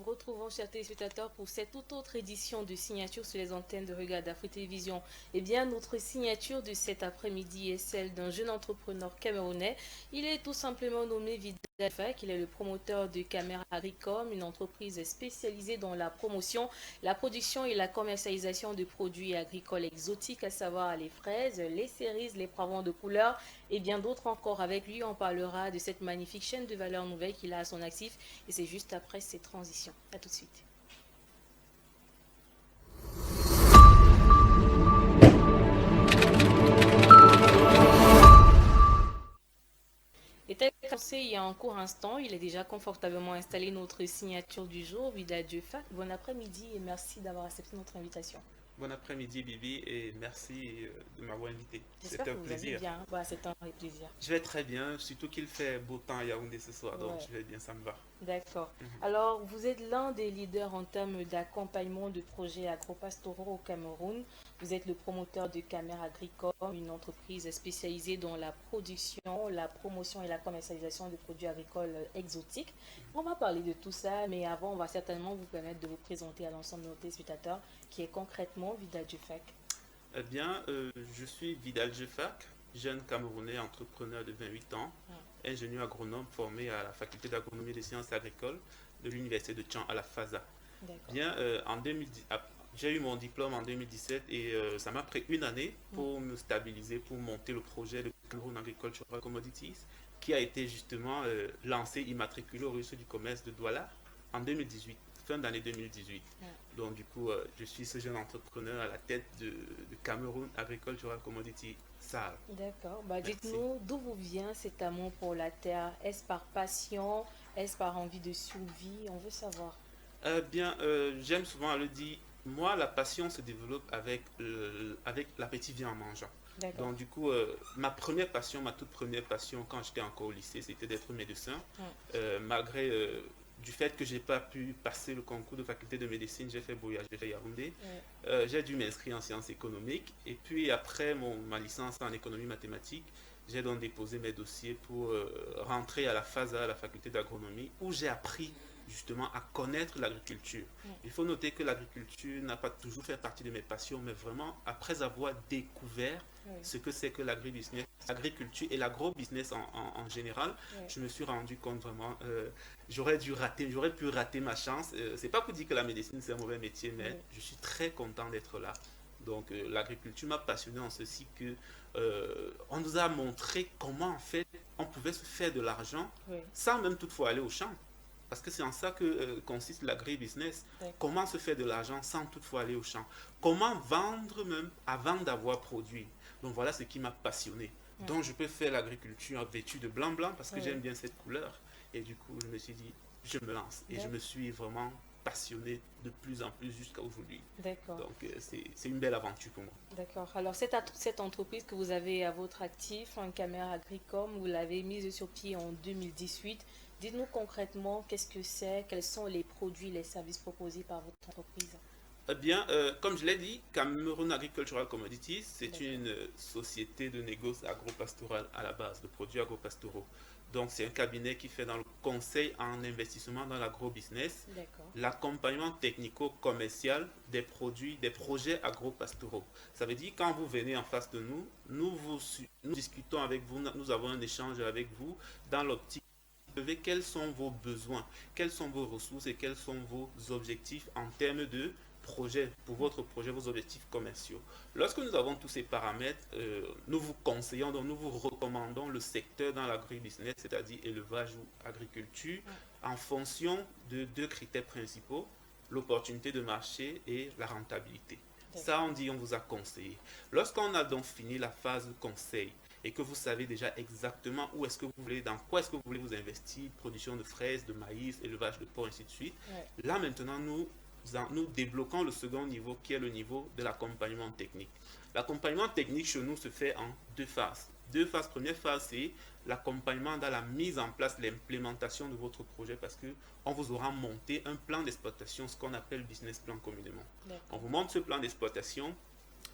vous retrouvons, chers téléspectateurs, pour cette toute autre édition de Signature sur les antennes de Regard d'Afrique Télévision. Eh bien, notre signature de cet après-midi est celle d'un jeune entrepreneur camerounais. Il est tout simplement nommé Vidal Fak. Il est le promoteur de Caméra Agricom, une entreprise spécialisée dans la promotion, la production et la commercialisation de produits agricoles exotiques, à savoir les fraises, les cerises, les poivrons de couleur et bien d'autres encore. Avec lui, on parlera de cette magnifique chaîne de valeur nouvelle qu'il a à son actif. Et c'est juste après ces transitions. A tout de suite. Et tel qu'annoncé il y a un court instant, il est déjà confortablement installé notre signature du jour, Vida Dieufak. Bon après-midi et merci d'avoir accepté notre invitation. Bon après-midi Bibi et merci de m'avoir invité. J'espère C'est un que vous allez plaisir. bien. Voilà, c'est un vrai plaisir. Je vais très bien, surtout qu'il fait beau temps à Yaoundé ce soir, donc Ouais. je vais bien, ça me va. D'accord. Mhm. Alors, vous êtes l'un des leaders en termes d'accompagnement de projets agropastoraux au Cameroun. Vous êtes le promoteur de Caméra Agricole, une entreprise spécialisée dans la production, la promotion et la commercialisation de produits agricoles exotiques. On va parler de tout ça, mais avant, on va certainement vous permettre de vous présenter à l'ensemble de nos téléspectateurs, qui est concrètement Vida Dufak. Eh bien, je suis Vidal Jeffak, jeune Camerounais entrepreneur de 28 ans, ingénieur agronome formé à la faculté d'agronomie et des sciences agricoles de l'université de Tchang à la FASA. D'accord. Bien, en 2010, j'ai eu mon diplôme en 2017 et ça m'a pris une année pour me stabiliser, pour monter le projet de Cameroun Agricultural Commodities qui a été justement lancé, immatriculé au registre du commerce de Douala en 2018, fin d'année 2018. Donc du coup, je suis ce jeune entrepreneur à la tête de Cameroun Agricultural Commodity SAL. D'accord. Bah, Merci. dites-nous d'où vous vient cet amour pour la terre. Est-ce par passion? Est-ce par envie de survie? On veut savoir. Bien, j'aime souvent le dire, moi, la passion se développe avec l'appétit vient en mangeant. D'accord. Donc, du coup, ma première passion, ma toute première passion, quand j'étais encore au lycée, c'était d'être médecin. Malgré du fait que j'ai pas pu passer le concours de faculté de médecine, j'ai fait Boya, j'ai fait Yaoundé. Ouais. J'ai dû m'inscrire en sciences économiques. Et puis, après ma licence en économie mathématique, j'ai donc déposé mes dossiers pour rentrer à la FASA, à la faculté d'agronomie, où j'ai appris justement à connaître l'agriculture. Ouais. Il faut noter que l'agriculture n'a pas toujours fait partie de mes passions, mais vraiment après avoir découvert Ouais. ce que c'est que l'agribusiness, l'agriculture et l'agro-business en général, Ouais. je me suis rendu compte vraiment, j'aurais pu rater ma chance. C'est pas pour dire que la médecine c'est un mauvais métier, mais Ouais. je suis très content d'être là. Donc l'agriculture m'a passionné en ceci que on nous a montré comment en fait on pouvait se faire de l'argent Ouais. sans même toutefois aller au champ. Parce que c'est en ça que consiste l'agri-business. D'accord. Comment se faire de l'argent sans toutefois aller au champ. Comment vendre même avant d'avoir produit. Donc voilà ce qui m'a passionné. Ouais. Donc je peux faire l'agriculture vêtue de blanc-blanc parce que Ouais. j'aime bien cette couleur. Et du coup, je me suis dit, je me lance. Et je me suis vraiment passionné de plus en plus jusqu'à aujourd'hui. D'accord. Donc c'est une belle aventure pour moi. D'accord. Alors, cette entreprise que vous avez à votre actif, un caméra Agricom, vous l'avez mise sur pied en 2018. Dites-nous concrètement qu'est-ce que c'est, quels sont les produits, les services proposés par votre entreprise. Eh bien, comme je l'ai dit, Cameroun Agricultural Commodities, c'est D'accord. une société de négoce agro-pastoral à la base, de produits agro-pastoraux. Donc, c'est un cabinet qui fait dans le conseil en investissement dans l'agro-business, D'accord. l'accompagnement technico-commercial des produits, des projets agro-pastoraux. Ça veut dire quand vous venez en face de nous, nous discutons avec vous, nous avons un échange avec vous dans l'optique de quels sont vos besoins, quelles sont vos ressources et quels sont vos objectifs en termes de projet, pour votre projet, vos objectifs commerciaux. Lorsque nous avons tous ces paramètres, nous vous conseillons, donc nous vous recommandons le secteur dans l'agribusiness, c'est-à-dire élevage ou agriculture, en fonction de deux critères principaux, l'opportunité de marché et la rentabilité. Ça, on dit, on vous a conseillé. Lorsqu'on a donc fini la phase de conseil et que vous savez déjà exactement où est-ce que vous voulez, dans quoi est-ce que vous voulez vous investir, production de fraises, de maïs, élevage de porc, ainsi de suite, Ouais. là maintenant, nous débloquons le second niveau qui est le niveau de l'accompagnement technique. L'accompagnement technique chez nous se fait en deux phases. Deux phases. Première phase, c'est l'accompagnement dans la mise en place, l'implémentation de votre projet parce que on vous aura monté un plan d'exploitation, ce qu'on appelle business plan communément. On vous montre ce plan d'exploitation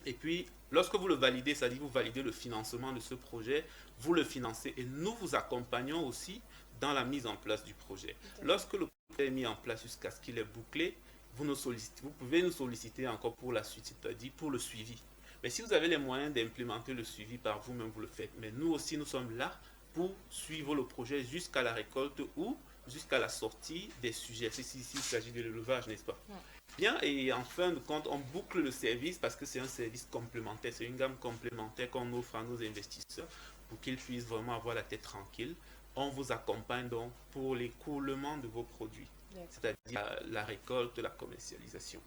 et puis, lorsque vous le validez, c'est-à-dire vous validez le financement de ce projet, vous le financez et nous vous accompagnons aussi dans la mise en place du projet. Lorsque le projet est mis en place jusqu'à ce qu'il est bouclé, vous pouvez nous solliciter encore pour la suite, c'est-à-dire pour le suivi. Mais si vous avez les moyens d'implémenter le suivi par vous-même, vous le faites. Mais nous aussi, nous sommes là pour suivre le projet jusqu'à la récolte ou jusqu'à la sortie des sujets. Ici, il s'agit de l'élevage, n'est-ce pas? Bien, et en fin de compte, on boucle le service parce que c'est un service complémentaire, c'est une gamme complémentaire qu'on offre à nos investisseurs pour qu'ils puissent vraiment avoir la tête tranquille. On vous accompagne donc pour l'écoulement de vos produits, c'est-à-dire la récolte, la commercialisation.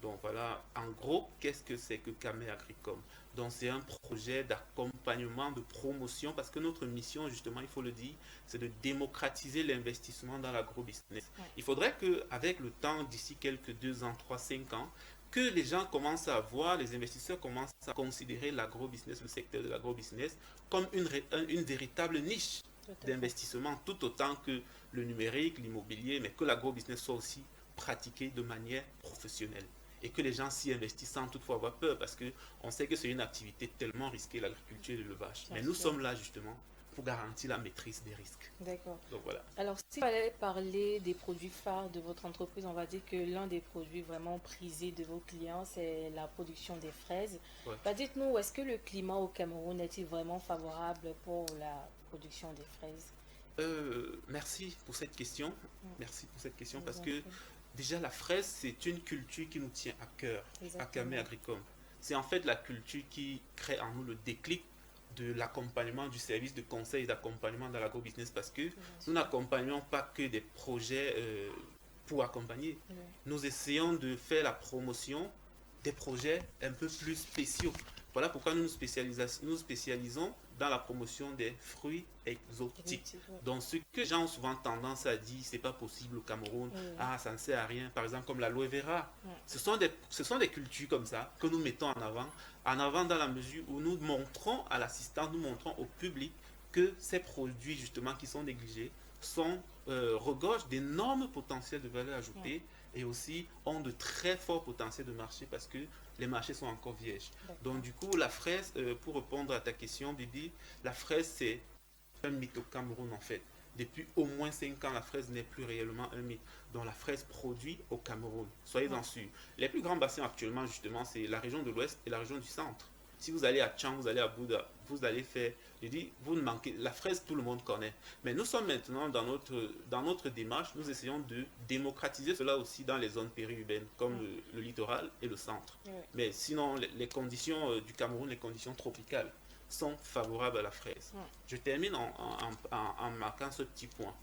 Donc voilà, en gros, qu'est-ce que c'est que Camé Agricom? Donc c'est un projet d'accompagnement, de promotion, parce que notre mission, justement, il faut le dire, c'est de démocratiser l'investissement dans l'agro-business. Il faudrait qu'avec le temps, d'ici quelques 2 ans, 3, 5 ans, que les gens commencent à voir, les investisseurs commencent à considérer l'agro-business, le secteur de l'agro-business, comme une véritable niche d'investissement, tout autant que le numérique, l'immobilier, mais que l'agro-business soit aussi pratiqué de manière professionnelle. Et que les gens s'y investissent sans toutefois avoir peur, parce qu'on sait que c'est une activité tellement risquée, l'agriculture et l'élevage. Mais nous sommes là justement pour garantir la maîtrise des risques. D'accord. Donc voilà. Alors, s'il fallait parler des produits phares de votre entreprise, on va dire que l'un des produits vraiment prisés de vos clients, c'est la production des fraises. Bah, dites-nous, est-ce que le climat au Cameroun est-il vraiment favorable pour la production des fraises? Merci pour cette question. Merci pour cette question parce que déjà, la fraise, c'est une culture qui nous tient à cœur, à Camé Agricom. C'est en fait la culture qui crée en nous le déclic de l'accompagnement, du service de conseil et d'accompagnement dans l'agro-business, parce que nous n'accompagnons pas que des projets pour accompagner. Nous essayons de faire la promotion des projets un peu plus spéciaux. Voilà pourquoi nous nous spécialisons dans la promotion des fruits exotiques. Donc, ce que les gens ont souvent tendance à dire, c'est pas possible au Cameroun, ah, ça ne sert à rien, par exemple, comme l'aloe vera. Ce sont des cultures comme ça que nous mettons en avant dans la mesure où nous montrons à l'assistant, nous montrons au public que ces produits, justement, qui sont négligés, regorgent d'énormes potentiels de valeur ajoutée et aussi ont de très forts potentiels de marché parce que les marchés sont encore vierges. Donc du coup, la fraise, pour répondre à ta question, Bibi, la fraise, c'est un mythe au Cameroun en fait. Depuis au moins 5 ans, la fraise n'est plus réellement un mythe. Donc la fraise produit au Cameroun. Soyez-en sûrs. Les plus grands bassins actuellement, justement, c'est la région de l'Ouest et la région du Centre. Si vous allez à Tchang, vous allez à Bouddha, vous allez faire, je dis, vous ne manquez, la fraise, tout le monde connaît. Mais nous sommes maintenant dans notre démarche, nous essayons de démocratiser cela aussi dans les zones périurbaines, comme le littoral et le centre. Mais sinon, les conditions du Cameroun, les conditions tropicales, sont favorables à la fraise. Je termine en marquant ce petit point.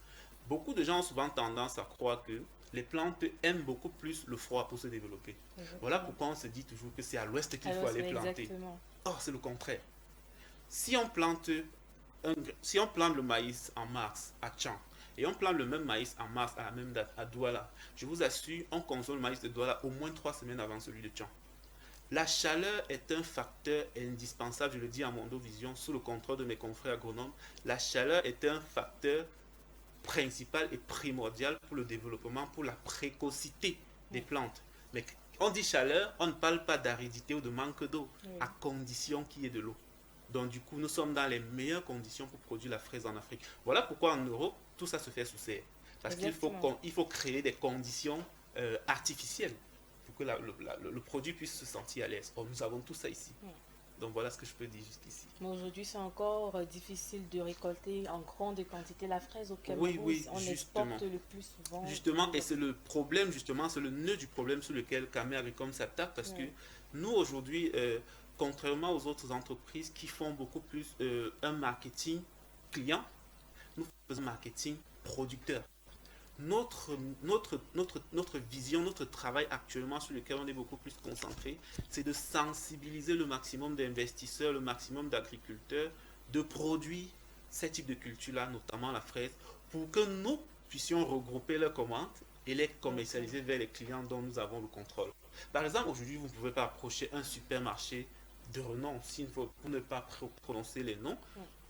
Beaucoup de gens ont souvent tendance à croire que les plantes aiment beaucoup plus le froid pour se développer. Voilà pourquoi on se dit toujours que c'est à l'ouest qu'il faut aller planter. Or, c'est le contraire. Si on plante le maïs en mars à Tchang et on plante le même maïs en mars à la même date à Douala, je vous assure, on consomme le maïs de Douala au moins 3 semaines avant celui de Tchang. La chaleur est un facteur indispensable, je le dis à Mondovision, sous le contrôle de mes confrères agronomes. La chaleur est un facteur principal et primordial pour le développement, pour la précocité des plantes. Mais on dit chaleur, on ne parle pas d'aridité ou de manque d'eau, à condition qu'il y ait de l'eau. Donc du coup, nous sommes dans les meilleures conditions pour produire la fraise en Afrique. Voilà pourquoi en Europe, tout ça se fait sous serre. Parce qu'il faut créer des conditions artificielles pour que le produit puisse se sentir à l'aise. Or, nous avons tout ça ici. Donc voilà ce que je peux dire jusqu'ici. Mais aujourd'hui, c'est encore difficile de récolter en grande quantité la fraise au Cameroun. Oui, on exporte le plus souvent. Justement, et c'est le problème, justement, c'est le nœud du problème sur lequel Camé Agricom s'attaque parce que nous, aujourd'hui, contrairement aux autres entreprises qui font beaucoup plus un marketing client, nous faisons un marketing producteur. Notre vision, notre travail actuellement sur lequel on est beaucoup plus concentré, c'est de sensibiliser le maximum d'investisseurs, le maximum d'agriculteurs, de produire ces types de cultures-là, notamment la fraise, pour que nous puissions regrouper leurs commandes et les commercialiser vers les clients dont nous avons le contrôle. Par exemple, aujourd'hui, vous ne pouvez pas approcher un supermarché de renom, pour ne pas prononcer les noms,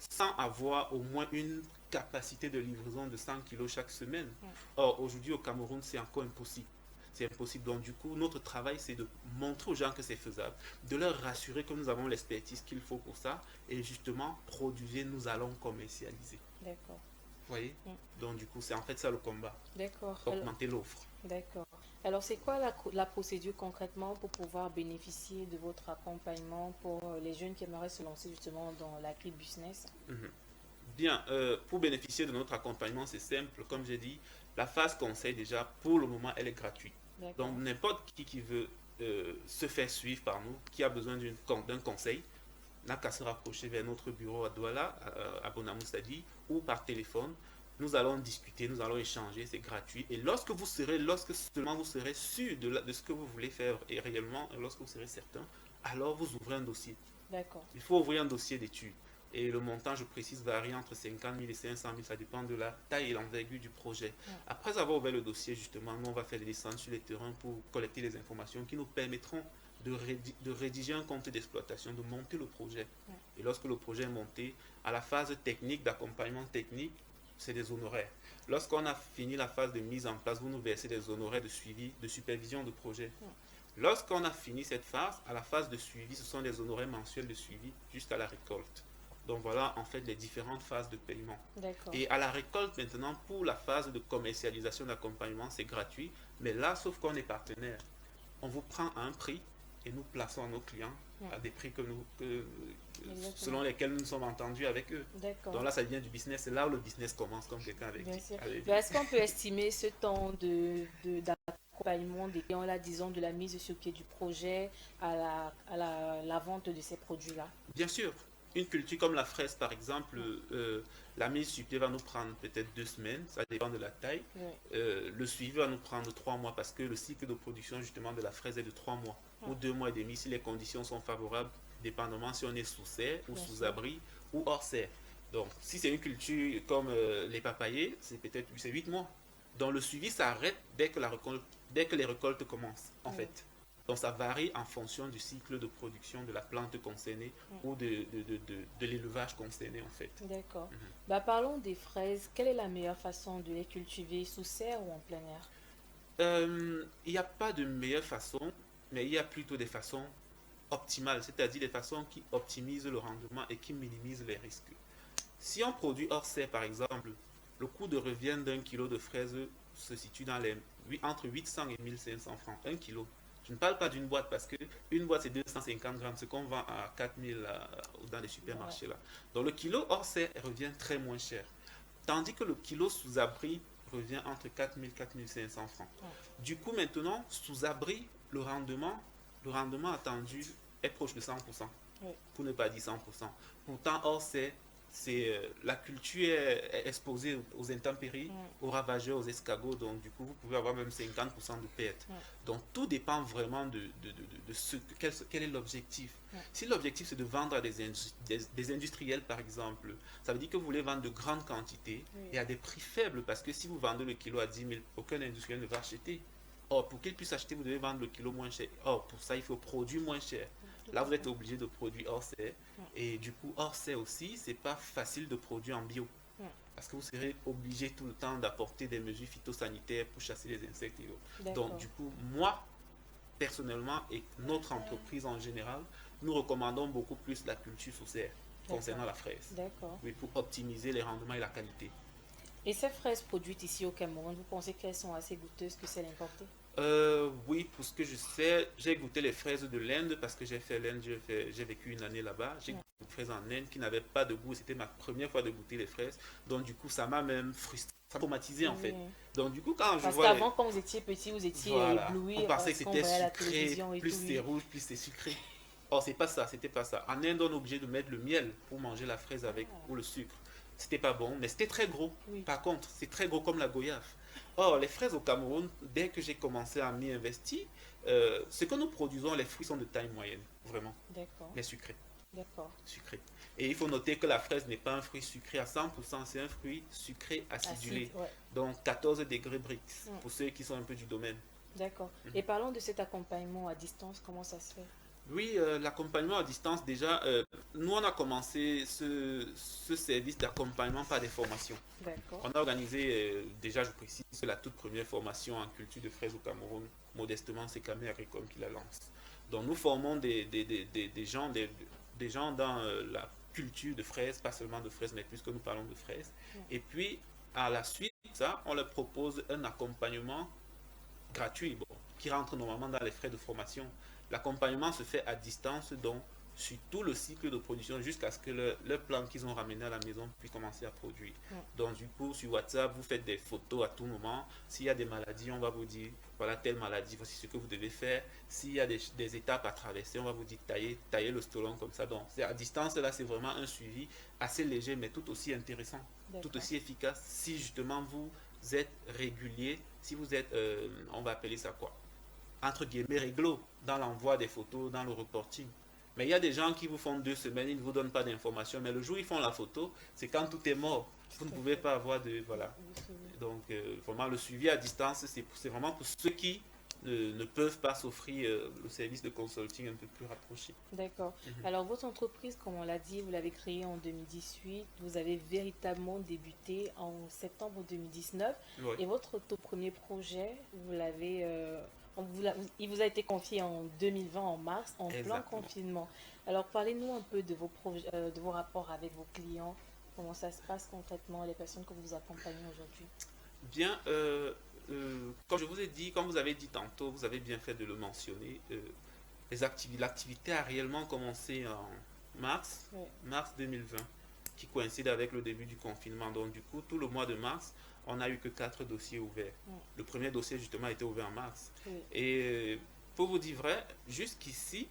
sans avoir au moins une capacité de livraison de 100 kg chaque semaine. Or, aujourd'hui au Cameroun, c'est encore impossible. C'est impossible. Donc, du coup, notre travail, c'est de montrer aux gens que c'est faisable, de leur rassurer que nous avons l'expertise qu'il faut pour ça, et justement, produire, nous allons commercialiser. D'accord. Vous voyez? Mm. Donc du coup, c'est en fait ça le combat, D'accord. augmenter l'offre. D'accord. Alors, c'est quoi la procédure concrètement pour pouvoir bénéficier de votre accompagnement pour les jeunes qui aimeraient se lancer justement dans l'agribusiness? Mhm. Bien, pour bénéficier de notre accompagnement, c'est simple. Comme j'ai dit, la phase conseil, déjà, pour le moment, elle est gratuite. Donc, D'accord. n'importe qui veut se faire suivre par nous, qui a besoin d'un conseil, n'a qu'à se rapprocher vers notre bureau à Douala, à Bonamoussadi, ou par téléphone. Nous allons discuter, nous allons échanger, c'est gratuit. Et lorsque seulement vous serez sûr de ce que vous voulez faire et réellement, lorsque vous serez certain, alors vous ouvrez un dossier. D'accord. Il faut ouvrir un dossier d'études. Et le montant, je précise, varie entre 50 000 et 500 000. Ça dépend de la taille et l'envergure du projet. Ouais. Après avoir ouvert le dossier, justement, nous, on va faire des descentes sur les terrains pour collecter les informations qui nous permettront de rédiger un compte d'exploitation, de monter le projet. Ouais. Et lorsque le projet est monté, à la phase technique, d'accompagnement technique, c'est des honoraires. Lorsqu'on a fini la phase de mise en place, vous nous versez des honoraires de suivi, de supervision de projet. Ouais. Lorsqu'on a fini cette phase, à la phase de suivi, ce sont des honoraires mensuels de suivi jusqu'à la récolte. Donc voilà en fait les différentes phases de paiement. D'accord. Et à la récolte maintenant, pour la phase de commercialisation d'accompagnement, c'est gratuit. Mais là, sauf qu'on est partenaire, on vous prend à un prix et nous plaçons à nos clients à des prix selon lesquels nous sommes entendus avec eux. D'accord. Donc là, ça devient du business. C'est là où le business commence, comme quelqu'un avait Bien dit. sûr. Est-ce qu'on peut estimer ce temps d'accompagnement des clients là, disons, de la mise sur pied du projet à la vente de ces produits-là? Bien sûr, une culture comme la fraise, par exemple, la mise sur pied va nous prendre peut-être 2 semaines, ça dépend de la taille. Ouais. Le suivi va nous prendre 3 mois parce que le cycle de production justement de la fraise est de 3 mois ou 2 mois et demi si les conditions sont favorables, dépendamment si on est sous serre ou Bien sous sûr. abri ou hors serre. Donc, si c'est une culture comme les papayers, c'est 8 mois. Donc, le suivi s'arrête dès que les récoltes commencent, en Ouais. fait. Donc, ça varie en fonction du cycle de production de la plante concernée ou de l'élevage concerné, en fait. D'accord. Mhm. Bah, parlons des fraises. Quelle est la meilleure façon de les cultiver, sous serre ou en plein air? Il n'y a pas de meilleure façon, mais il y a plutôt des façons optimales, c'est-à-dire des façons qui optimisent le rendement et qui minimisent les risques. Si on produit hors serre, par exemple, le coût de revient d'un kilo de fraises se situe entre 800 et 1500 francs. Un kilo. Je ne parle pas d'une boîte parce que une boîte c'est 250 grammes, ce qu'on vend à 4000 dans les Ouais. supermarchés là. Donc le kilo hors serre revient très moins cher. Tandis que le kilo sous abri revient entre 4000 et 4500 francs. Ouais. Du coup, maintenant, sous abri, le rendement attendu est proche de 100%, Ouais. pour ne pas dire 100%. Pourtant, hors serre, la culture est exposée aux intempéries, Ouais. aux ravageurs, aux escargots, donc du coup vous pouvez avoir même 50% de perte. Ouais. Donc tout dépend vraiment quel est l'objectif. Ouais. Si l'objectif c'est de vendre à des industriels par exemple, ça veut dire que vous voulez vendre de grandes quantités Oui. et à des prix faibles parce que si vous vendez le kilo à 10 000, aucun industriel ne va acheter. Or, pour qu'il puisse acheter, vous devez vendre le kilo moins cher. Or, pour ça, il faut produire moins cher. Là, vous êtes obligé de produire hors serre. Et du coup, hors serre aussi, c'est pas facile de produire en bio. Ouais. Parce que vous serez obligé tout le temps d'apporter des mesures phytosanitaires pour chasser les insectes et autres. Donc, D'accord. du coup, moi, personnellement, et notre entreprise en général, nous recommandons beaucoup plus la culture sous serre concernant la fraise. D'accord. Oui, pour optimiser les rendements et la qualité. Et ces fraises produites ici au Cameroun, vous pensez qu'elles sont assez goûteuses que celles importées? Oui, pour ce que je sais, j'ai goûté les fraises de l'Inde parce que j'ai fait l'Inde, j'ai vécu une année là-bas. J'ai Ouais. goûté des fraises en Inde qui n'avaient pas de goût. C'était ma première fois de goûter les fraises. Donc, du coup, ça m'a même frustré, ça m'a traumatisé en fait. Oui. Donc, du coup, quand je Parce vois qu'avant, quand vous étiez petit, vous étiez voilà, ébloui on pensait parce que qu'on c'était voyait à la sucré, télévision et plus tout. c'est Oui. rouge, plus c'est sucré. Or, c'est pas ça, c'était pas ça. En Inde, on est obligé de mettre le miel pour manger la fraise avec, Ah. ou le sucre. C'était pas bon, mais c'était très gros. Oui. Par contre, c'est très gros comme la goyave. Or, les fraises au Cameroun, dès que j'ai commencé à m'y investir, ce que nous produisons, les fruits sont de taille moyenne, vraiment, D'accord. mais sucrés, D'accord. sucrés. Et il faut noter que la fraise n'est pas un fruit sucré à 100%, c'est un fruit sucré acidulé. Acide, ouais. Donc 14 degrés Brix, Mm. pour ceux qui sont un peu du domaine. D'accord. Et parlons de cet accompagnement à distance, comment ça se fait? Oui, l'accompagnement à distance, déjà, nous, on a commencé ce service d'accompagnement par des formations. D'accord. On a organisé, déjà, je précise, la toute première formation en culture de fraises au Cameroun. Modestement, c'est Camé Agricom qui la lance. Donc, nous formons des gens dans la culture de fraises, pas seulement de fraises, mais puisque nous parlons de fraises. Et puis, À la suite de ça, on leur propose un accompagnement gratuit, bon, qui rentre normalement dans les frais de formation. L'accompagnement se fait à distance, donc sur tout le cycle de production jusqu'à ce que le plan qu'ils ont ramené à la maison puisse commencer à produire. Ouais. Donc du coup, sur WhatsApp, vous faites des photos à tout moment. S'il y a des maladies, on va vous dire, voilà telle maladie, voici ce que vous devez faire. S'il y a des étapes à traverser, on va vous dire tailler le stolon comme ça. Donc c'est à distance, là, c'est vraiment un suivi assez léger, mais tout aussi intéressant, tout D'accord. aussi efficace si justement vous êtes régulier, si vous êtes, on va appeler ça quoi, entre guillemets, réglo dans l'envoi des photos, dans le reporting. Mais il y a des gens qui vous font 2 semaines, ils ne vous donnent pas d'informations, mais le jour où ils font la photo, c'est quand tout est mort. Vous ne Tout à pouvez fait. pas avoir de... Voilà. Vous suivez. Donc, vraiment, le suivi à distance, c'est vraiment pour ceux qui ne peuvent pas s'offrir le service de consulting un peu plus rapproché. D'accord. Mhm. Alors, votre entreprise, comme on l'a dit, vous l'avez créée en 2018. Vous avez véritablement débuté en septembre 2019. Ouais, Et votre tout premier projet, vous l'avez, il vous a été confié en 2020, en mars, en plein exactement. confinement. Alors, parlez-nous un peu de vos projets, de vos rapports avec vos clients. Comment ça se passe concrètement, les personnes que vous accompagnez aujourd'hui? Bien, comme je vous ai dit, comme vous avez dit tantôt, vous avez bien fait de le mentionner, l'activité a réellement commencé en mars, Oui, mars 2020, qui coïncide avec le début du confinement. Donc du coup, tout le mois de mars, on n'a eu que 4 dossiers ouverts. oui, Le premier dossier, justement, a été ouvert en mars. oui. Et pour vous dire vrai, jusqu'ici,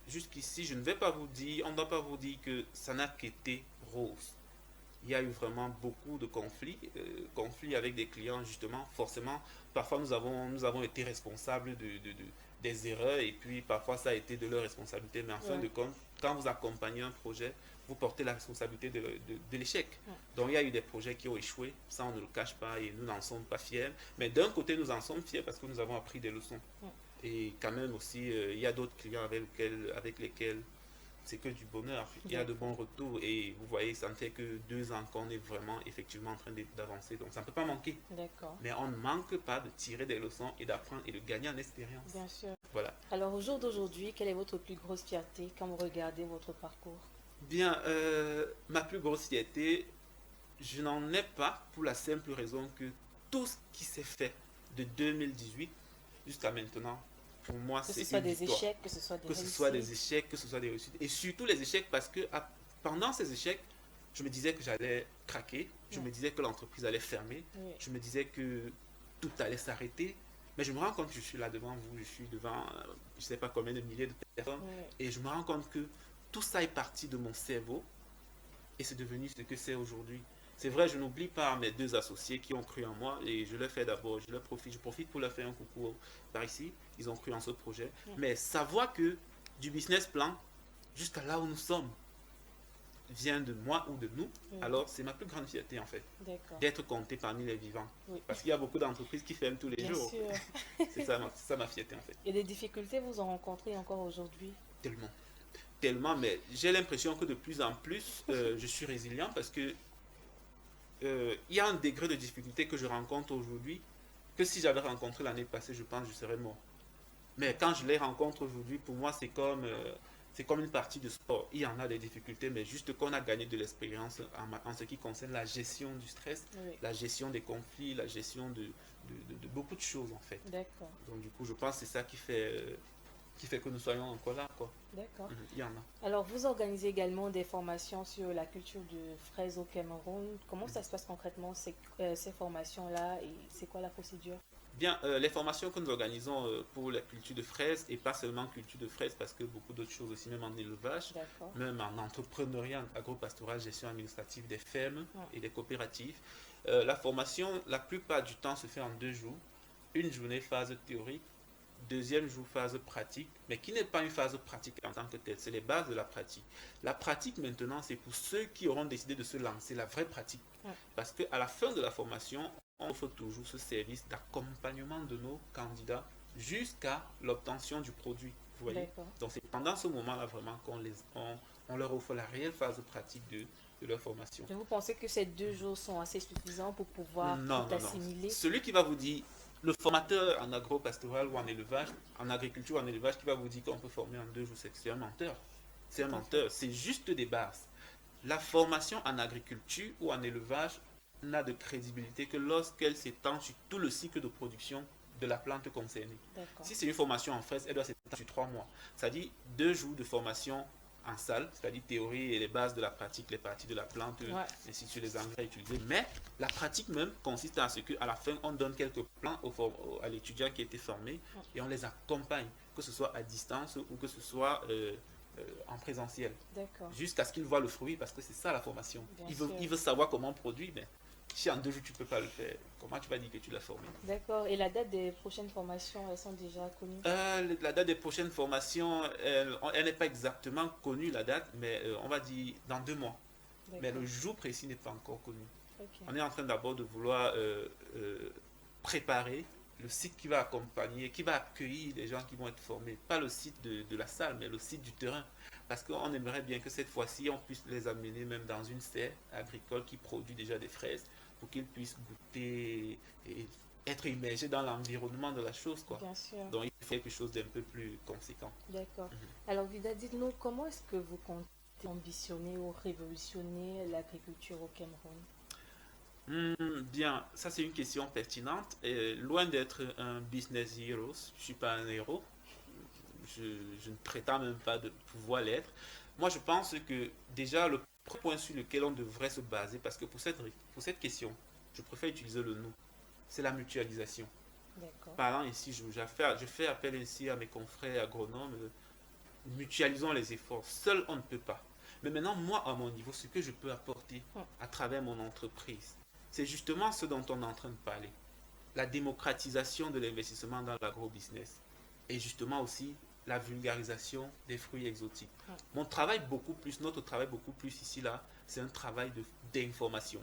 je ne vais pas vous dire, on ne doit pas vous dire que ça n'a qu'été rose. Il y a eu vraiment beaucoup de conflits avec des clients, justement. Forcément, parfois nous avons été responsables des erreurs et puis parfois ça a été de leur responsabilité. Mais en fin Ouais, de compte, quand vous accompagnez un projet, vous portez la responsabilité de l'échec. ouais. Donc il y a eu des projets qui ont échoué, ça on ne le cache pas et nous n'en sommes pas fiers. Mais d'un côté, nous en sommes fiers parce que nous avons appris des leçons. Ouais. Et quand même aussi, il y a d'autres clients avec lesquels c'est que du bonheur. Il y a de D'accord. bons retours et vous voyez, ça ne fait que 2 ans qu'on est vraiment effectivement en train d'avancer. Donc ça ne peut pas manquer. D'accord. Mais on ne manque pas de tirer des leçons et d'apprendre et de gagner en expérience. Bien sûr. Voilà. Alors, au jour d'aujourd'hui, quelle est votre plus grosse fierté quand vous regardez votre parcours? Bien, ma plus grosse fierté, je n'en ai pas pour la simple raison que tout ce qui s'est fait de 2018 jusqu'à maintenant, pour moi, Que ce c'est soit une des victoire. échecs, que ce soit des Que ce soit des réussites. échecs, que ce soit des réussites. Et surtout les échecs parce que pendant ces échecs, je me disais que j'allais craquer, je Ouais. me disais que l'entreprise allait fermer, Oui, je me disais que tout allait s'arrêter. Mais je me rends compte que je suis là devant vous, je suis devant je ne sais pas combien de milliers de personnes, oui, et je me rends compte que tout ça est parti de mon cerveau et c'est devenu ce que c'est aujourd'hui. C'est vrai, je n'oublie pas mes 2 associés qui ont cru en moi et je le fais d'abord, je profite pour leur faire un coucou par ici. Ils ont cru en ce projet. oui, Mais savoir que du business plan jusqu'à là où nous sommes vient de moi ou de nous, oui. alors c'est ma plus grande fierté en fait, D'accord. d'être compté parmi les vivants. Oui, Parce qu'il y a beaucoup d'entreprises qui ferment tous les bien jours. sûr. C'est ça ma fierté en fait. Et des difficultés, vous en rencontrez encore aujourd'hui? Tellement. Tellement, mais j'ai l'impression que de plus en plus, je suis résilient parce que il y a un degré de difficulté que je rencontre aujourd'hui que si j'avais rencontré l'année passée, je pense que je serais mort. Mais quand je les rencontre aujourd'hui, pour moi, c'est comme une partie de sport. Il y en a des difficultés, mais juste qu'on a gagné de l'expérience en ce qui concerne la gestion du stress, Oui, la gestion des conflits, la gestion de beaucoup de choses en fait. d'accord. Donc du coup, je pense que c'est ça qui fait que nous soyons encore là, quoi. D'accord. Il y en a. Alors, vous organisez également des formations sur la culture de fraises au Cameroun. Comment ça se passe concrètement, ces formations-là, et c'est quoi la procédure? Bien, les formations que nous organisons pour la culture de fraises, et pas seulement culture de fraises, parce que beaucoup d'autres choses aussi, même en élevage, D'accord. même en entrepreneuriat, agro-pastoral, gestion administrative des fermes Ouais, et des coopératives. La formation, la plupart du temps, se fait en 2 jours. Une journée phase théorique, deuxième jour phase pratique, mais qui n'est pas une phase pratique en tant que telle, c'est les bases de la pratique. La pratique maintenant, c'est pour ceux qui auront décidé de se lancer, la vraie pratique. ouais. Parce qu'à la fin de la formation, on offre toujours ce service d'accompagnement de nos candidats jusqu'à l'obtention du produit. Vous voyez? D'accord. Donc c'est pendant ce moment-là vraiment on leur offre la réelle phase pratique de leur formation. Et vous pensez que ces 2 jours sont assez suffisants pour pouvoir tout Non, non, non. assimiler? Celui qui va vous dire, le formateur en agro-pastoral ou en élevage, en agriculture ou en élevage, qui va vous dire qu'on peut former en 2 jours, c'est un menteur. C'est un Tout à fait. menteur. C'est juste des bases. La formation en agriculture ou en élevage n'a de crédibilité que lorsqu'elle s'étend sur tout le cycle de production de la plante concernée. Si c'est une formation en fraise, elle doit s'étendre sur 3 mois. C'est-à-dire 2 jours de formation en salle, c'est-à-dire théorie et les bases de la pratique, les parties de la plante, ainsi que sur les engrais utilisés. Mais la pratique même consiste à ce qu'à la fin, on donne quelques plans à l'étudiant qui a été formé et on les accompagne, que ce soit à distance ou que ce soit en présentiel. Jusqu'à ce qu'il voit le fruit, parce que c'est ça la formation. Il veut savoir comment on produit, mais si en 2 jours tu ne peux pas le faire, comment tu vas dire que tu l'as formé? D'accord. Et la date des prochaines formations, elles sont déjà connues? La date des prochaines formations, elle n'est pas exactement connue, la date, mais on va dire dans 2 mois. Mais le jour précis n'est pas encore connu. On est en train d'abord de vouloir préparer le site qui va accompagner, qui va accueillir les gens qui vont être formés. Pas le site de la salle, mais le site du terrain. Parce qu'on aimerait bien que cette fois-ci, on puisse les amener même dans une serre agricole qui produit déjà des fraises pour qu'ils puissent goûter et être immergés dans l'environnement de la chose, quoi. Bien sûr. Donc il faut quelque chose d'un peu plus conséquent. D'accord. Alors Vida, dites-nous, comment est-ce que vous comptez ambitionner ou révolutionner l'agriculture au Cameroun? Bien, ça c'est une question pertinente. Et loin d'être un business hero, je ne suis pas un héros. Je ne prétends même pas de pouvoir l'être. Moi, je pense que déjà, le point sur lequel on devrait se baser, parce que pour cette question, je préfère utiliser le nous, c'est la mutualisation. Parlant ici, je fais appel ici à mes confrères agronomes, mutualisons les efforts. Seul, on ne peut pas. Mais maintenant, moi, à mon niveau, ce que je peux apporter à travers mon entreprise, c'est justement ce dont on est en train de parler. La démocratisation de l'investissement dans l'agro-business. Et justement aussi la vulgarisation des fruits exotiques. Mon travail beaucoup plus, notre travail beaucoup plus ici, là, c'est un travail d'information,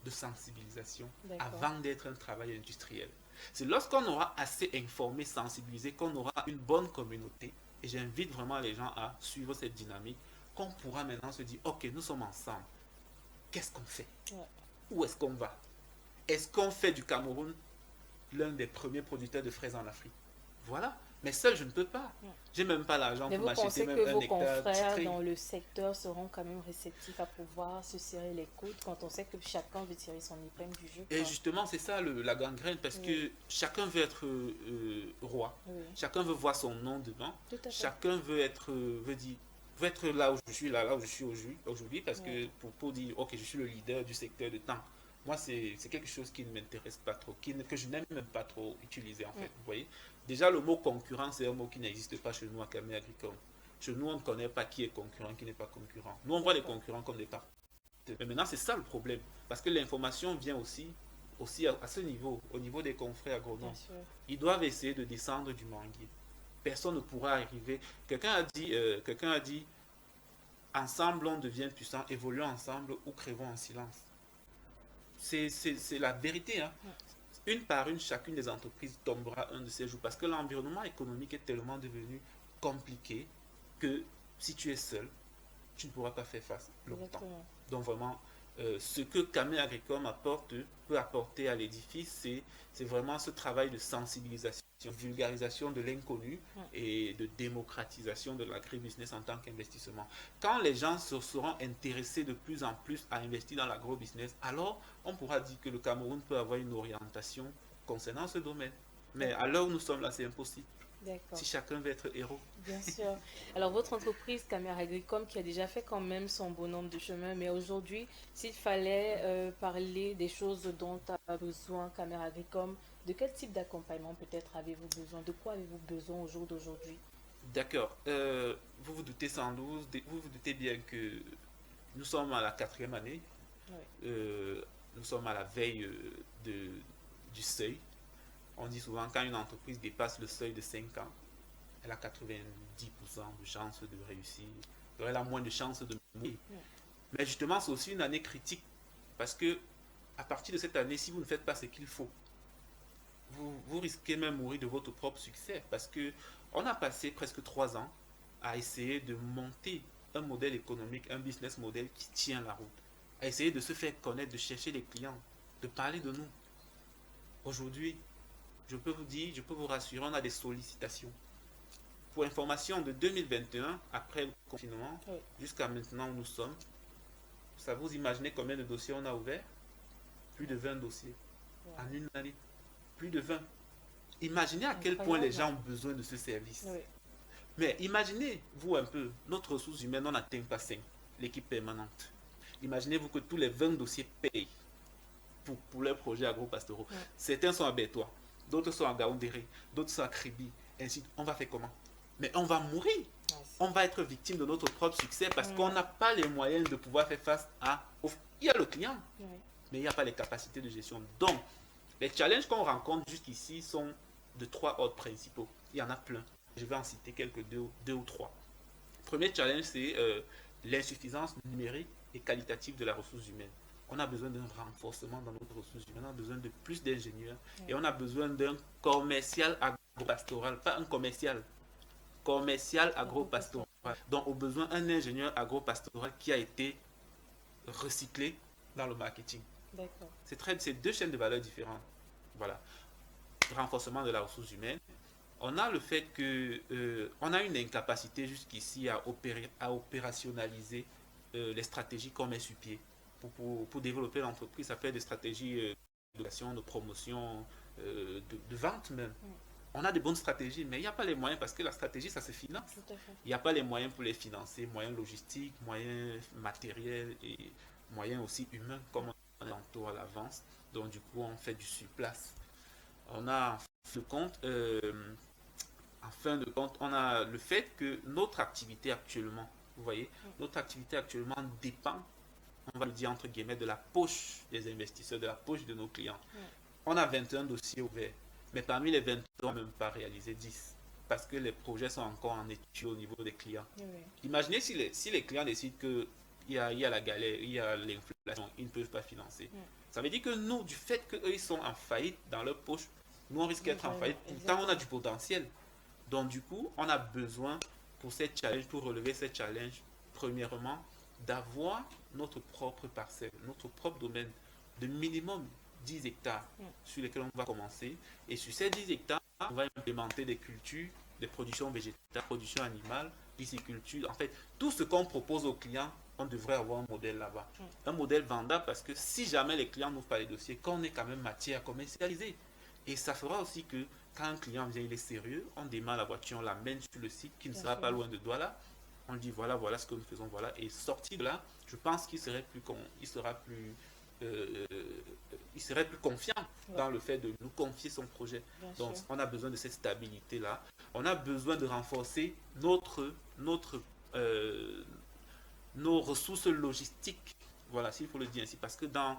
de sensibilisation, avant d'être un travail industriel. C'est lorsqu'on aura assez informé, sensibilisé, qu'on aura une bonne communauté, et j'invite vraiment les gens à suivre cette dynamique, qu'on pourra maintenant se dire, ok, nous sommes ensemble, qu'est-ce qu'on fait? Où est-ce qu'on va? Est-ce qu'on fait du Cameroun l'un des premiers producteurs de fraises en Afrique? Voilà. Mais seul, je ne peux pas. J'ai même pas l'argent pour m'acheter même un hectare. Mais vous pensez que vos confrères dans le secteur seront quand même réceptifs à pouvoir se serrer les coudes quand on sait que chacun veut tirer son épingle du jeu? Et justement, c'est ça la gangrène, parce que chacun veut être roi. Chacun veut voir son nom devant. Chacun veut être là où je suis, là où je suis aujourd'hui, parce que pour dire, ok, je suis le leader du secteur de temps. Moi, c'est quelque chose qui ne m'intéresse pas trop, que je n'aime même pas trop utiliser, en fait. Vous voyez? Déjà, le mot concurrent, c'est un mot qui n'existe pas chez nous à Camé Agricole. Chez nous, on ne connaît pas qui est concurrent, qui n'est pas concurrent. Nous, on voit les concurrents comme des partenaires. Mais maintenant, c'est ça le problème. Parce que l'information vient aussi à ce niveau, au niveau des confrères agronomes. Ils doivent essayer de descendre du manguier. Personne ne pourra arriver. Quelqu'un a dit, ensemble, on devient puissant, évoluons ensemble ou crèvons en silence. C'est la vérité, hein. Une par une, chacune des entreprises tombera un de ces jours parce que l'environnement économique est tellement devenu compliqué que si tu es seul, tu ne pourras pas faire face longtemps. Donc vraiment, ce que Camé Agricole peut apporter à l'édifice, c'est vraiment ce travail de sensibilisation, vulgarisation de l'inconnu et de démocratisation de l'agribusiness en tant qu'investissement. Quand les gens seront intéressés de plus en plus à investir dans l'agrobusiness, alors on pourra dire que le Cameroun peut avoir une orientation concernant ce domaine. Mais à l'heure où nous sommes là, c'est impossible. Si chacun veut être héros. Bien sûr. Alors, votre entreprise, Camé Agricole, qui a déjà fait quand même son bonhomme de chemin, mais aujourd'hui, s'il fallait parler des choses dont a besoin Camé Agricole, de quel type d'accompagnement peut-être avez-vous besoin? De quoi avez-vous besoin au jour d'aujourd'hui? D'accord. Vous vous doutez sans doute, vous vous doutez bien que nous sommes à la 4e année. Nous sommes à la veille du seuil. On dit souvent quand une entreprise dépasse le seuil de 5 ans, elle a 90% de chances de réussir. Elle a moins de chances de mourir. Mais justement, c'est aussi une année critique parce que à partir de cette année, si vous ne faites pas ce qu'il faut, vous risquez même de mourir de votre propre succès parce que on a passé presque 3 ans à essayer de monter un modèle économique, un business model qui tient la route, à essayer de se faire connaître, de chercher les clients, de parler de nous. Aujourd'hui, je peux vous dire, je peux vous rassurer, on a des sollicitations. Pour information, de 2021, après le confinement, jusqu'à maintenant où nous sommes, ça vous imaginez combien de dossiers on a ouverts? plus de 20 dossiers Ouais. en une année. Plus de 20. Imaginez à quel point les Incroyable. gens ont besoin de ce service. Oui. Mais imaginez, vous un peu, notre ressource humaine, on n'atteint pas 5, l'équipe permanente. Imaginez-vous que tous les 20 dossiers payent pour leurs projets agro-pastoraux. Ouais. Certains sont à Bertois, d'autres sont à Gaoundéré, d'autres sont à Kribi. Ainsi, on va faire comment? Mais on va mourir. Ouais, On va être victime de notre propre succès parce qu'on n'a pas les moyens de pouvoir faire face à... Il y a le client, ouais. mais il n'y a pas les capacités de gestion. Donc, les challenges qu'on rencontre jusqu'ici sont de 3 ordres principaux. Il y en a plein. Je vais en citer quelques deux ou trois. Premier challenge, c'est l'insuffisance numérique et qualitative de la ressource humaine. On a besoin d'un renforcement dans notre ressource humaine, on a besoin de plus d'ingénieurs et on a besoin d'un commercial agro-pastoral, pas un commercial agro-pastoral. Donc, au besoin, un ingénieur agro-pastoral qui a été recyclé dans le marketing. D'accord. C'est deux chaînes de valeur différentes. Voilà. Renforcement de la ressource humaine. On a le fait que on a une incapacité jusqu'ici à opérationnaliser les stratégies qu'on met sur pied pour développer l'entreprise. Ça peut être des stratégies de promotion, de vente même. On a de bonnes stratégies, mais il n'y a pas les moyens parce que la stratégie, ça se finance. Tout à fait. Il n'y a pas les moyens pour les financer, moyens logistiques, moyens matériels et moyens aussi humains, comme on est tantôt à l'avance. Donc, du coup, on fait du surplace. On a en fin de compte, on a le fait que notre activité actuellement, vous voyez, notre activité actuellement dépend, on va le dire entre guillemets, de la poche des investisseurs, de la poche de nos clients. On a 21 dossiers ouverts, mais parmi les 21, on n'a même pas réalisé 10 parce que les projets sont encore en étude au niveau des clients. Oui. Imaginez si les clients décident qu'il y a la galère, il y a l'inflation, ils ne peuvent pas financer. Ça veut dire que nous, du fait qu'eux, ils sont en faillite dans leur poche, nous, on risque d'être en faillite. Pourtant, on a du potentiel. Donc, du coup, on a besoin pour relever ces challenges, premièrement, d'avoir notre propre parcelle, notre propre domaine de minimum 10 hectares sur lesquels on va commencer. Et sur ces 10 hectares, on va implémenter des cultures, des productions végétales, productions animales, pisciculture. En fait, tout ce qu'on propose aux clients, on devrait avoir un modèle là-bas. Un modèle vendable parce que si jamais les clients n'ouvrent pas les dossiers, qu'on ait quand même matière à commercialiser. Et ça fera aussi que quand un client vient, il est sérieux, on démarre la voiture, on l'amène sur le site qui ne sera pas loin de Douala. On dit voilà ce que nous faisons, voilà. Et sorti de là, je pense qu'il serait plus confiant dans le fait de nous confier son projet. Donc, on a besoin de cette stabilité-là. On a besoin de renforcer nos ressources logistiques. Voilà, s'il faut le dire ainsi. Parce que dans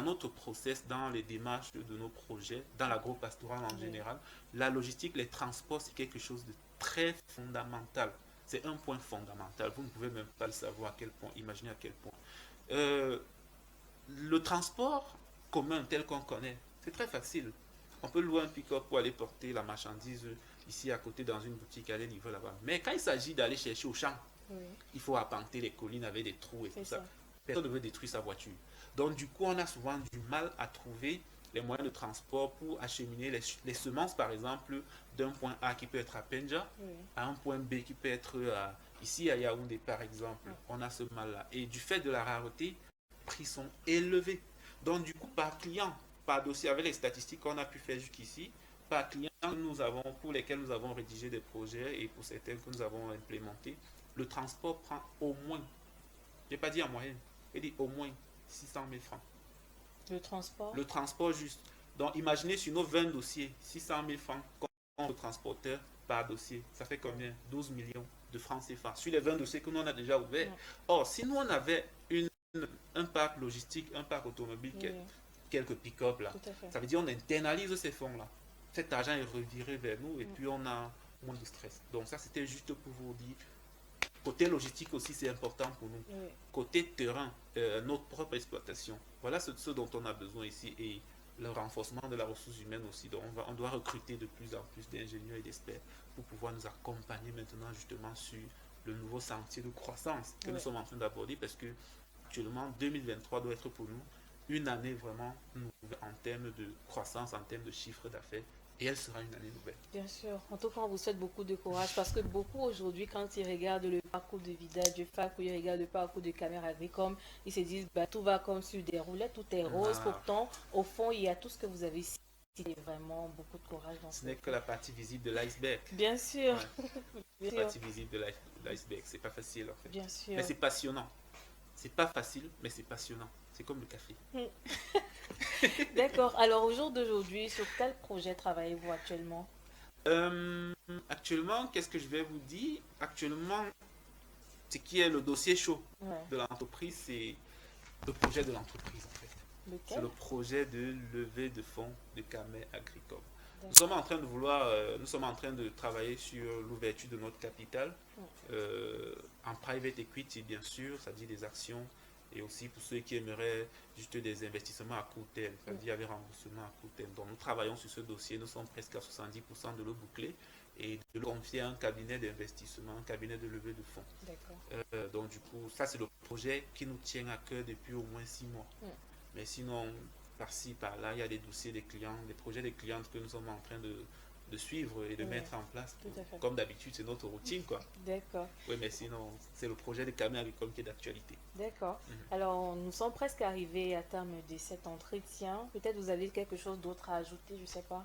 notre process, dans les démarches de nos projets, dans l'agro-pastoral en général, la logistique, les transports, c'est quelque chose de très fondamental. C'est un point fondamental. Vous ne pouvez même pas le savoir à quel point, imaginez à quel point. Le transport commun tel qu'on connaît, c'est très facile. On peut louer un pick-up pour aller porter la marchandise ici à côté dans une boutique, aller livrer là-bas. Mais quand il s'agit d'aller chercher au champ, il faut arpenter les collines avec des trous et tout ça. Personne ne veut détruire sa voiture. Donc du coup, on a souvent du mal à trouver les moyens de transport pour acheminer les semences, par exemple, d'un point A qui peut être à Penja à un point B qui peut être ici à Yaoundé, par exemple. On a ce mal-là. Et du fait de la rareté, les prix sont élevés. Donc du coup, par client, par dossier, avec les statistiques qu'on a pu faire jusqu'ici, par client pour lesquels nous avons rédigé des projets et pour certains que nous avons implémentés, le transport prend au moins, je n'ai pas dit en moyenne, j'ai dit au moins 600 000 francs. Le transport juste. Donc imaginez sur nos 20 dossiers, 600 000 francs contre le transporteur par dossier. Ça fait combien? 12 millions de francs CFA. Sur les 20 dossiers que nous on a déjà ouverts. Or, si nous on avait un parc logistique, un parc automobile, quelques pick-up là, ça veut dire on internalise ces fonds là. Cet argent est reviré vers nous et puis on a moins de stress. Donc ça c'était juste pour vous dire. Côté logistique aussi, c'est important pour nous. Côté terrain, notre propre exploitation. Voilà ce dont on a besoin ici. Et le renforcement de la ressource humaine aussi. Donc on doit recruter de plus en plus d'ingénieurs et d'experts pour pouvoir nous accompagner maintenant justement sur le nouveau sentier de croissance que nous sommes en train d'aborder parce que actuellement 2023 doit être pour nous une année vraiment nouvelle en termes de croissance, en termes de chiffre d'affaires et elle sera une année nouvelle. Bien sûr. En tout cas, on vous souhaite beaucoup de courage parce que beaucoup aujourd'hui, quand ils regardent le parcours de Vida Diouf ou ils regardent le parcours de Caméra Agricom, ils se disent bah, tout va comme sur des roulettes, tout est rose. Ah, Pourtant, au fond, il y a tout ce que vous avez cité. Vraiment beaucoup de courage dans ce ce n'est que fait. la partie visible de l'iceberg. Bien sûr, Ouais, bien la sûr, partie visible de l'iceberg. C'est pas facile en fait. bien Mais sûr. c'est passionnant. C'est pas facile, mais c'est passionnant. C'est comme le café. D'accord. Alors, au jour d'aujourd'hui, sur quel projet travaillez-vous actuellement? Euh, Actuellement, qu'est-ce que je vais vous dire? Actuellement, ce qui est le dossier chaud Ouais. de l'entreprise, c'est le projet de l'entreprise en fait. C'est Lequel? le projet de levée de fonds de Camé Agricole. Nous sommes D'accord. en train de nous sommes en train de travailler sur l'ouverture de notre capital en private equity bien sûr, c'est-à-dire des actions et aussi pour ceux qui aimeraient juste des investissements à court terme, c'est-à-dire avec remboursement à court terme. Donc nous travaillons sur ce dossier, nous sommes presque à 70% de le boucler et de le confier à un cabinet d'investissement, un cabinet de levée de fonds. D'accord. Donc du coup, ça c'est le projet qui nous tient à cœur depuis au moins 6 mois. Mais sinon, par-ci, par-là, il y a des dossiers des clients, des projets des clientes que nous sommes en train de suivre et de Ouais, mettre en place. tout à fait. Comme d'habitude, c'est notre routine, quoi. D'accord. Oui, mais sinon, c'est le projet de Camé Agricole qui est d'actualité. D'accord. Mhm. Alors, nous sommes presque arrivés à terme de cet entretien. Peut-être vous avez quelque chose d'autre à ajouter, je ne sais pas.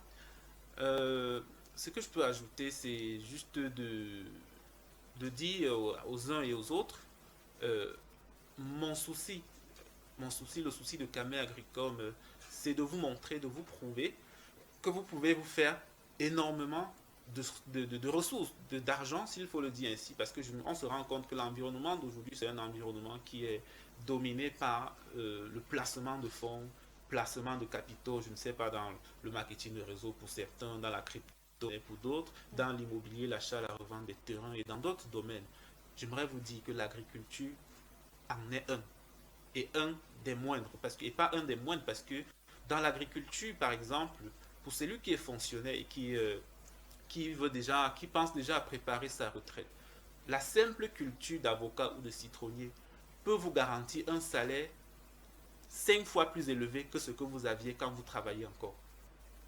Euh, Ce que je peux ajouter, c'est juste de dire aux uns et aux autres, euh, mon souci, le souci de Camé Agricole, c'est de vous montrer, de vous prouver que vous pouvez vous faire énormément de ressources, d'argent, s'il faut le dire ainsi, parce que on se rend compte que l'environnement d'aujourd'hui, c'est un environnement qui est dominé par le placement de fonds, placement de capitaux, je ne sais pas, dans le marketing de réseau pour certains, dans la crypto pour d'autres, dans l'immobilier, l'achat, la revente des terrains et dans d'autres domaines. J'aimerais vous dire que l'agriculture en est un, et un des moindres, et pas un des moindres, parce que dans l'agriculture, par exemple, pour celui qui est fonctionnaire et qui pense déjà à préparer sa retraite, la simple culture d'avocat ou de citronnier peut vous garantir un salaire 5 fois plus élevé que ce que vous aviez quand vous travailliez encore.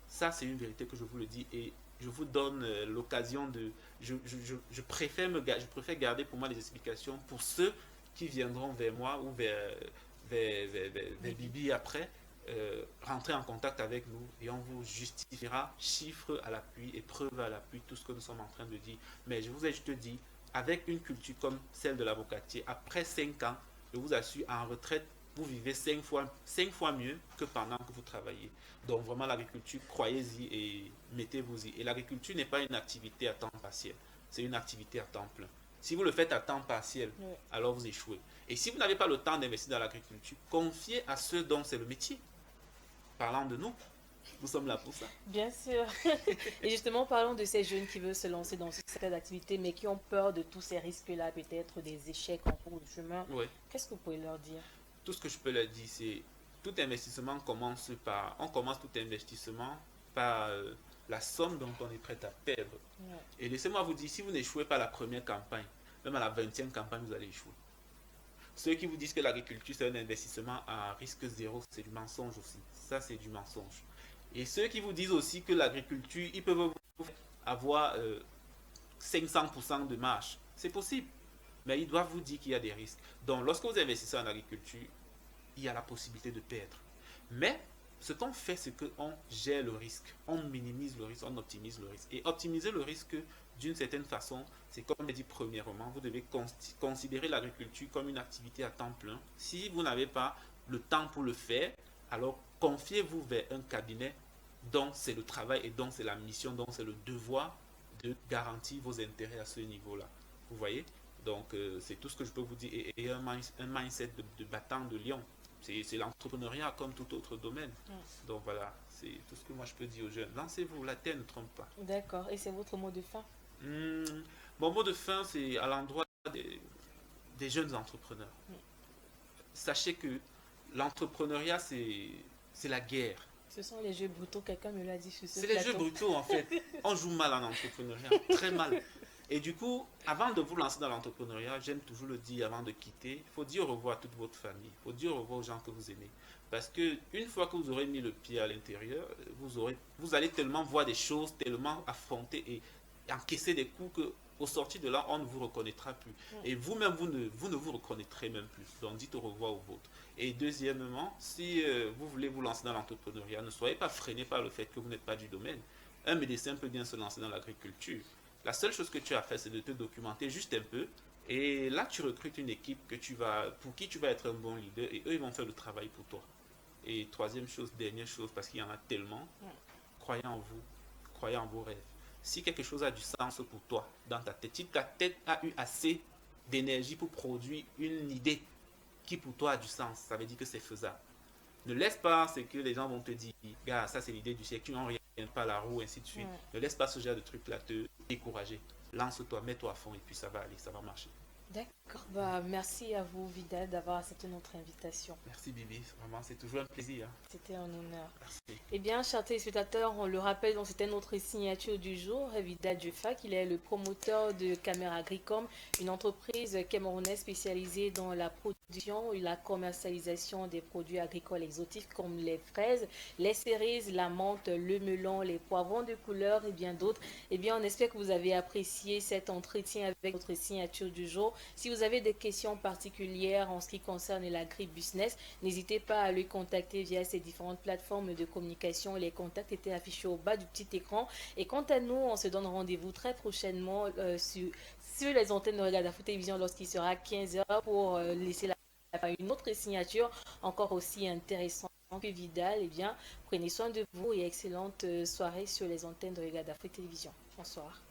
Ça, c'est une vérité que je vous le dis et je vous donne l'occasion de... Je préfère garder pour moi les explications pour ceux qui viendront vers moi ou vers Bibi après, rentrer en contact avec nous et on vous justifiera chiffres à l'appui et preuves à l'appui tout ce que nous sommes en train de dire. Mais je vous ai juste dit, avec une culture comme celle de l'avocatier, après 5 ans, je vous assure, en retraite, vous vivez 5 fois mieux que pendant que vous travaillez. Donc vraiment l'agriculture, croyez-y et mettez-vous-y. Et l'agriculture n'est pas une activité à temps partiel, c'est une activité à temps plein. Si vous le faites à temps partiel, Ouais. alors vous échouez. Et si vous n'avez pas le temps d'investir dans l'agriculture, confiez à ceux dont c'est le métier. Parlant de nous, nous sommes là pour ça. Bien sûr. Et justement, parlons de ces jeunes qui veulent se lancer dans cette activité, mais qui ont peur de tous ces risques-là, peut-être des échecs en cours de chemin. Oui. Qu'est-ce que vous pouvez leur dire? Tout ce que je peux leur dire, c'est tout investissement commence par, on commence tout investissement par la somme dont on est prêt à perdre. Ouais. Et laissez-moi vous dire, si vous n'échouez pas à la première campagne, même à la 20e campagne, vous allez échouer. Ceux qui vous disent que l'agriculture c'est un investissement à risque zéro, c'est du mensonge aussi. Ça, c'est du mensonge. Et ceux qui vous disent aussi que l'agriculture, ils peuvent avoir 500% de marge. C'est possible. Mais ils doivent vous dire qu'il y a des risques. Donc, lorsque vous investissez en agriculture, il y a la possibilité de perdre. Mais ce qu'on fait, c'est qu'on gère le risque. On minimise le risque, on optimise le risque. Et optimiser le risque d'une certaine façon, c'est comme je dit premièrement, vous devez considérer l'agriculture comme une activité à temps plein. Si vous n'avez pas le temps pour le faire, alors confiez-vous vers un cabinet dont c'est le travail et dont c'est la mission, dont c'est le devoir de garantir vos intérêts à ce niveau-là. Vous voyez? Donc, c'est tout ce que je peux vous dire. Et un mindset de battant de lion. C'est l'entrepreneuriat comme tout autre domaine. Donc voilà, c'est tout ce que moi je peux dire aux jeunes. Lancez-vous, la terre ne trompe pas. D'accord. Et c'est votre mot de fin? Mon mot de fin, c'est à l'endroit des jeunes entrepreneurs. Sachez que l'entrepreneuriat, c'est la guerre. Ce sont les jeux brutaux, quelqu'un me l'a dit sur ce C'est les jeux plateau. brutaux en fait. On joue mal en entrepreneuriat, très mal. Et du coup, avant de vous lancer dans l'entrepreneuriat, j'aime toujours le dire avant de quitter, il faut dire au revoir à toute votre famille, il faut dire au revoir aux gens que vous aimez. Parce que une fois que vous aurez mis le pied à l'intérieur, vous allez tellement voir des choses, tellement affronter et encaisser des coups que au sortir de là, on ne vous reconnaîtra plus. Et vous-même, vous ne vous reconnaîtrez même plus. Donc, dites au revoir aux vôtres. Et deuxièmement, si vous voulez vous lancer dans l'entrepreneuriat, ne soyez pas freiné par le fait que vous n'êtes pas du domaine. Un médecin peut bien se lancer dans l'agriculture. La seule chose que tu as fait, c'est de te documenter juste un peu. Et là, tu recrutes une équipe pour qui tu vas être un bon leader et eux, ils vont faire le travail pour toi. Et troisième chose, dernière chose, parce qu'il y en a tellement, croyez en vous, croyez en vos rêves. Si quelque chose a du sens pour toi dans ta tête, si ta tête a eu assez d'énergie pour produire une idée qui pour toi a du sens, ça veut dire que c'est faisable. Ne laisse pas ce que les gens vont te dire, gars, ça c'est l'idée du siècle, tu n'en rien pas la roue, ainsi de suite. Ne laisse pas ce genre de truc-là te décourager. Lance-toi, mets-toi à fond et puis ça va aller, ça va marcher. D'accord. Bah, merci à vous, Vidal, d'avoir accepté notre invitation. Merci Bibi, vraiment c'est toujours un plaisir. C'était un honneur. Merci. Eh bien, chers téléspectateurs, on le rappelle, donc c'était notre signature du jour, Vidal Dufak. Il est le promoteur de Camera Agricom, une entreprise camerounaise spécialisée dans la production et la commercialisation des produits agricoles exotiques comme les fraises, les cerises, la menthe, le melon, les poivrons de couleur et bien d'autres. Eh bien, on espère que vous avez apprécié cet entretien avec notre signature du jour. Si vous avez des questions particulières en ce qui concerne l'agribusiness, n'hésitez pas à le contacter via ces différentes plateformes de communication. Les contacts étaient affichés au bas du petit écran. Et quant à nous, on se donne rendez-vous très prochainement sur les antennes de Regard d'Afrique Télévision lorsqu'il sera 15 heures pour laisser une autre signature encore aussi intéressante que Vidal. Eh bien, prenez soin de vous et excellente soirée sur les antennes de Regard d'Afrique Télévision. Bonsoir.